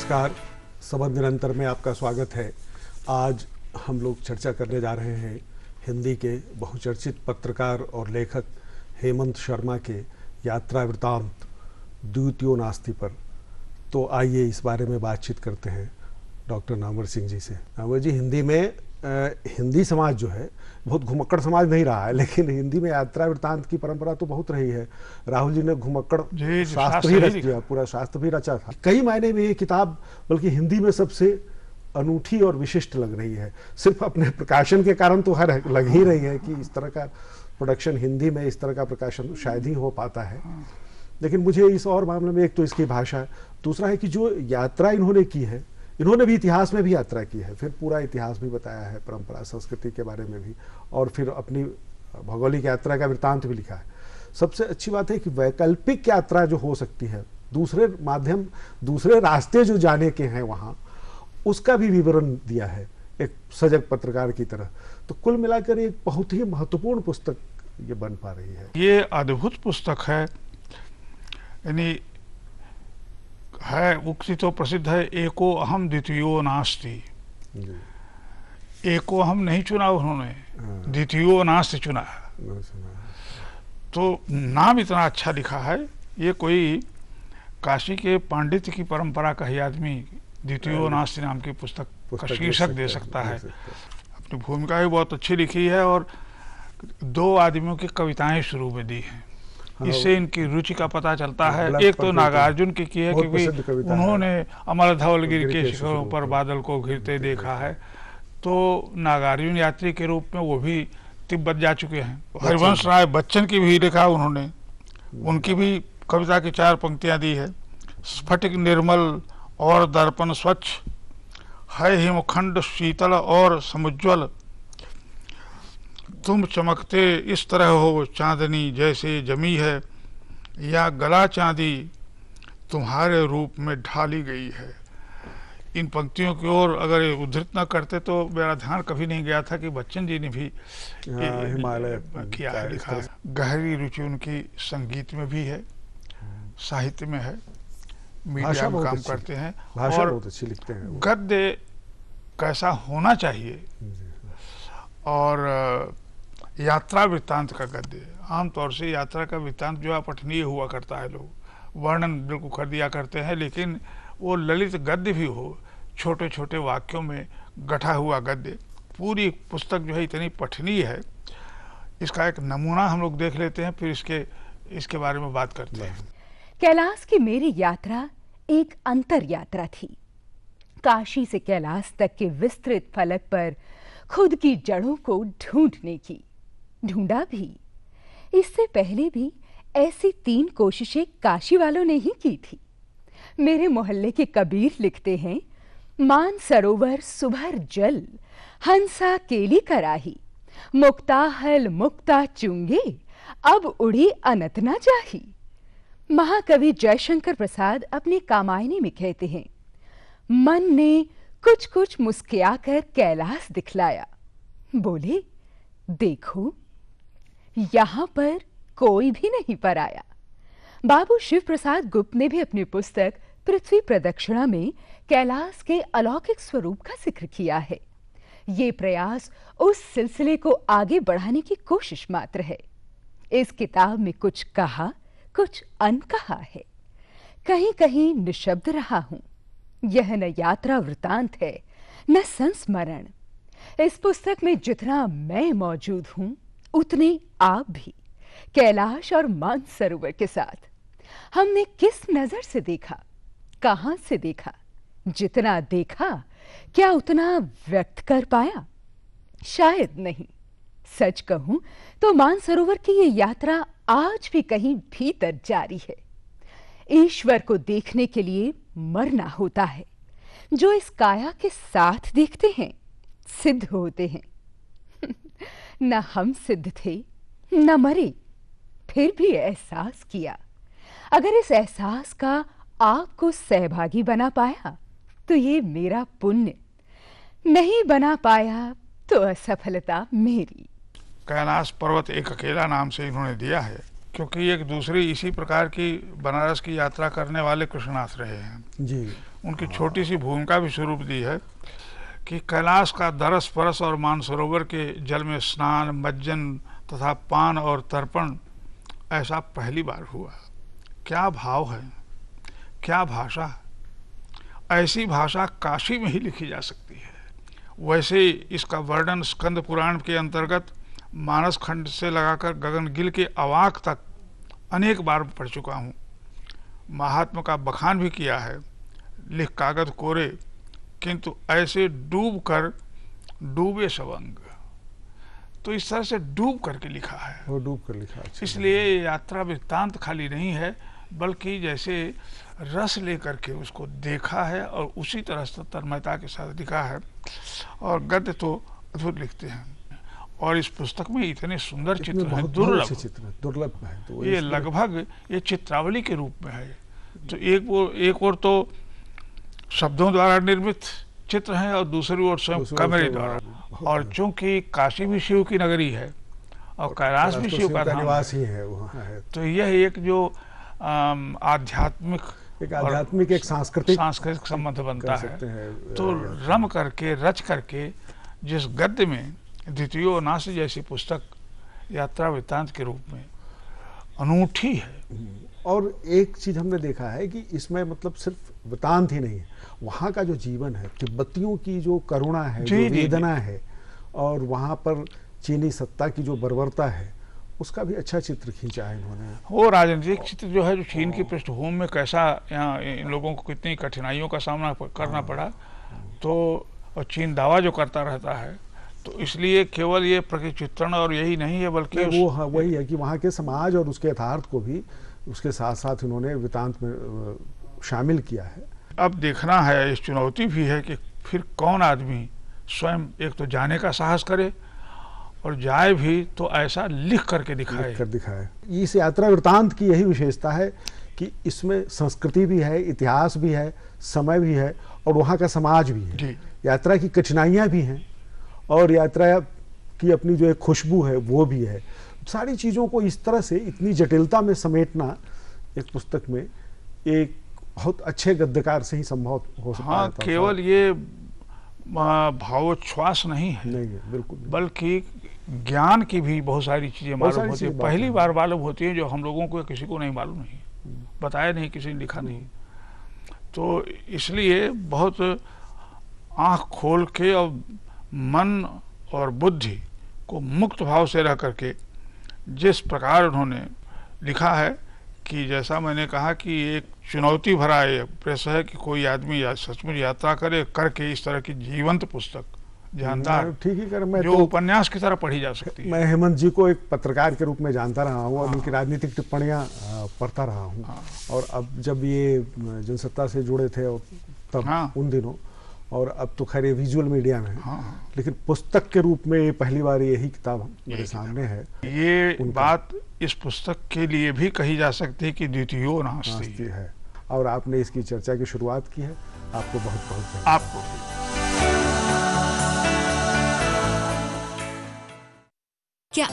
नमस्कार, सबद निरंतर में आपका स्वागत है। आज हम लोग चर्चा करने जा रहे हैं हिंदी के बहुचर्चित पत्रकार और लेखक हेमंत शर्मा के यात्रा वृतांत द्वितीयो नास्ति पर। तो आइए इस बारे में बातचीत करते हैं डॉक्टर नामवर सिंह जी से। नामवर जी, हिंदी में हिंदी समाज जो है बहुत घुमक्कड़ समाज नहीं रहा है, लेकिन हिंदी में यात्रा वृतांत की परंपरा तो बहुत रही है। राहुल जी ने घुमक्कड़ शास्त्र ही रच दिया, पूरा शास्त्र भी रचा था। कई मायने में ये किताब बल्कि हिंदी में सबसे अनूठी और विशिष्ट लग रही है। सिर्फ अपने प्रकाशन के कारण तो हर लग ही रही है कि इस तरह का प्रोडक्शन हिंदी में, इस तरह का प्रकाशन शायद ही हो पाता है। लेकिन मुझे इस और मामले में एक तो इसकी भाषा, दूसरा है कि जो यात्रा इन्होंने की है, इन्होंने भी इतिहास में भी यात्रा की है, फिर पूरा इतिहास भी बताया है, परंपरा संस्कृति के बारे में भी, और फिर अपनी भौगोलिक यात्रा का वृत्तांत भी लिखा है। सबसे अच्छी बात है कि वैकल्पिक यात्रा जो हो सकती है, दूसरे माध्यम, दूसरे रास्ते जो जाने के हैं वहाँ, उसका भी विवरण दिया है एक सजग पत्रकार की तरह। तो कुल मिलाकर एक बहुत ही महत्वपूर्ण पुस्तक ये बन पा रही है। ये अद्भुत पुस्तक है। यानी है उक्ति तो प्रसिद्ध है, एको अहम द्वितीयो नास्ति। एको अहम नहीं चुना उन्होंने, द्वितीयो नास्ति चुना है। तो नाम इतना अच्छा लिखा है। ये कोई काशी के पांडित्य की परंपरा का ही आदमी द्वितीयो नास्ति नाम की पुस्तक का शीर्षक दे सकता है। अपनी भूमिका भी बहुत अच्छी लिखी है और दो आदमियों की कविताएं शुरू में दी हैं। इससे इनकी रुचि का पता चलता है। एक तो नागार्जुन की है, क्योंकि उन्होंने अमर धवलगिरी के शिखरों पर बादल को घिरते देखा है। तो नागार्जुन यात्री के रूप में वो भी तिब्बत जा चुके हैं। हरिवंश राय बच्चन की भी लिखा उन्होंने, उनकी भी कविता की 4 पंक्तियां दी है। स्फटिक निर्मल और दर्पण स्वच्छ है, हिमखंड शीतल और समुज्वल, तुम चमकते इस तरह हो चांदनी जैसे जमी है, या गला चांदी तुम्हारे रूप में ढाली गई है। इन पंक्तियों की ओर अगर उद्धृत न करते तो मेरा ध्यान कभी नहीं गया था कि बच्चन जी ने भी हिमालय किया है, लिखा है। गहरी रुचि उनकी संगीत में भी है, साहित्य में है, मीडिया में काम करते हैं और बहुत अच्छी लिखते हैं। गद्य कैसा होना चाहिए और यात्रा वृत्तांत का गद्य, आमतौर से यात्रा का वृत्तांत जो है पठनीय हुआ करता है, लोग वर्णन बिल्कुल कर दिया करते हैं, लेकिन वो ललित गद्य भी हो, छोटे छोटे वाक्यों में गढ़ा हुआ गद्य। पूरी पुस्तक जो है इतनी पठनीय है। इसका एक नमूना हम लोग देख लेते हैं, फिर इसके बारे में बात करते हैं। कैलाश की मेरी यात्रा एक अंतर यात्रा थी। काशी से कैलाश तक के विस्तृत फलक पर खुद की जड़ों को ढूंढने की। ढूंढा भी। इससे पहले भी ऐसी 3 कोशिशें काशी वालों ने ही की थी। मेरे मोहल्ले के कबीर लिखते हैं, मान सरोवर सुभर जल, हंसा केली कराही, मुक्ताहल मुक्ता चुंगे, अब उड़ी अनत ना जाही। महाकवि जयशंकर प्रसाद अपनी कामायनी में कहते हैं, मन ने कुछ कुछ मुस्कुराकर कैलाश दिखलाया, बोले देखो यहां पर कोई भी नहीं पर आया। बाबू शिव प्रसाद गुप्त ने भी अपनी पुस्तक पृथ्वी प्रदक्षिणा में कैलाश के अलौकिक स्वरूप का जिक्र किया है। ये प्रयास उस सिलसिले को आगे बढ़ाने की कोशिश मात्र है। इस किताब में कुछ कहा, कुछ अनकहा है। कहीं कहीं निशब्द रहा हूं। यह न यात्रा वृतांत है, न संस्मरण। इस पुस्तक में जितना मैं मौजूद हूं, उतने आप भी, कैलाश और मानसरोवर के साथ। हमने किस नजर से देखा, कहां से देखा, जितना देखा क्या उतना व्यक्त कर पाया? शायद नहीं। सच कहूं तो मानसरोवर की ये यात्रा आज भी कहीं भीतर जारी है। ईश्वर को देखने के लिए मरना होता है। जो इस काया के साथ देखते हैं, सिद्ध होते हैं। न हम सिद्ध थे, न मरे, फिर भी एहसास किया। अगर इस एहसास का आपको सहभागी बना पाया तो ये मेरा पुण्य, नहीं बना पाया तो असफलता मेरी। कैलाश पर्वत एक अकेला नाम से इन्होंने दिया है, क्योंकि एक दूसरी इसी प्रकार की बनारस की यात्रा करने वाले कृष्णनाथ रहे हैं जी। उनकी छोटी सी भूमिका भी स्वरूप दी है कि कैलाश का दरस परस और मानसरोवर के जल में स्नान, मज्जन तथा पान और तर्पण ऐसा पहली बार हुआ। क्या भाव है, क्या भाषा! ऐसी भाषा काशी में ही लिखी जा सकती है। वैसे इसका वर्णन स्कंद पुराण के अंतर्गत मानस खंड से लगाकर गगनगिल के अवाक तक अनेक बार पढ़ चुका हूँ। महात्मा का बखान भी किया है, लिख कागज कोरे किंतु ऐसे डूब कर डूबे सवंग। तो इस तरह से डूब करके लिखा है, वो डूब कर लिखा। इसलिए यात्रा वृत्तांत खाली नहीं है, बल्कि जैसे रस लेकर के उसको देखा है और उसी तरह से तन्मयता के साथ लिखा है। और गद्य तो अद्भुत लिखते हैं। और इस पुस्तक में इतने सुंदर चित्र हैं, दुर्लभ है। तो ये लगभग ये चित्रावली के रूप में है। तो एक और तो शब्दों द्वारा निर्मित चित्र हैं और दूसरी ओर स्वयं कैमरे द्वारा। और चूंकि काशी भी शिव की नगरी है और कैलाश भी शिव का निवास ही है, वहाँ है, तो यह एक जो आध्यात्मिक एक सांस्कृतिक संबंध बनता है। तो रम करके रच करके जिस गद्य में द्वितीयोनाश जैसी पुस्तक यात्रा वृत्तांत के रूप में अनूठी है। और एक चीज हमने देखा है कि इसमें मतलब सिर्फ वृत्तांत ही नहीं है, वहाँ का जो जीवन है, तिब्बतियों की जो करुणा है, जो वेदना है, और वहाँ पर चीनी सत्ता की जो बर्बरता है, उसका भी अच्छा चित्र खींचा है इन्होंने। वो राजनीतिक चित्र जो है, जो चीन की पृष्ठभूमि में कैसा यहाँ इन लोगों को कितनी कठिनाइयों का सामना करना पड़ा, तो और चीन दावा जो करता रहता है, तो इसलिए केवल ये प्रचित्रण और यही नहीं है, बल्कि वो वही है कि वहाँ के समाज और उसके यथार्थ को भी उसके साथ साथ इन्होंने वृत्तांत में शामिल किया है। अब देखना है, इस चुनौती भी है कि फिर कौन आदमी स्वयं एक तो जाने का साहस करे और जाए भी तो ऐसा लिख करके दिखाए। इस यात्रा वृत्तांत की यही विशेषता है कि इसमें संस्कृति भी है, इतिहास भी है, समय भी है और वहाँ का समाज भी है। यात्रा की कठिनाइयाँ भी हैं और यात्रा की अपनी जो एक खुशबू है वो भी है। सारी चीज़ों को इस तरह से इतनी जटिलता में समेटना एक पुस्तक में एक बहुत अच्छे गद्यकार से ही संभव हो सकता है। हाँ, केवल ये भावोच्छ्वास नहीं है, बिल्कुल, बल्कि ज्ञान की भी बहुत सारी चीजें मालूम होती है। पहली बार मालूम होती है, जो हम लोगों को किसी को नहीं मालूम, नहीं बताया, नहीं किसी ने लिखा नहीं। तो इसलिए बहुत आँख खोल के और मन और बुद्धि को मुक्त भाव से रह करके जिस प्रकार उन्होंने लिखा है, कि जैसा मैंने कहा कि एक चुनौती भरा ये प्रयास है कि कोई आदमी सचमुच यात्रा करे करके इस तरह की जीवंत पुस्तक जानदार, ठीक ही कर, मैं जो तो उपन्यास की तरह पढ़ी जा सकती है। मैं हेमंत जी को एक पत्रकार के रूप में जानता रहा हूँ और उनकी राजनीतिक टिप्पणियाँ पढ़ता रहा हूँ। और अब जब ये जनसत्ता से जुड़े थे और तब उन दिनों, और अब तो खैर ये विजुअल मीडिया में है, लेकिन पुस्तक के रूप में पहली बार यही किताब मेरे सामने है। ये बात इस पुस्तक के लिए भी कही जा सकती है कि द्वितीयोनास्ति है। और आपने इसकी चर्चा की शुरुआत की है, आपको बहुत बहुत धन्यवाद। आपको क्या आप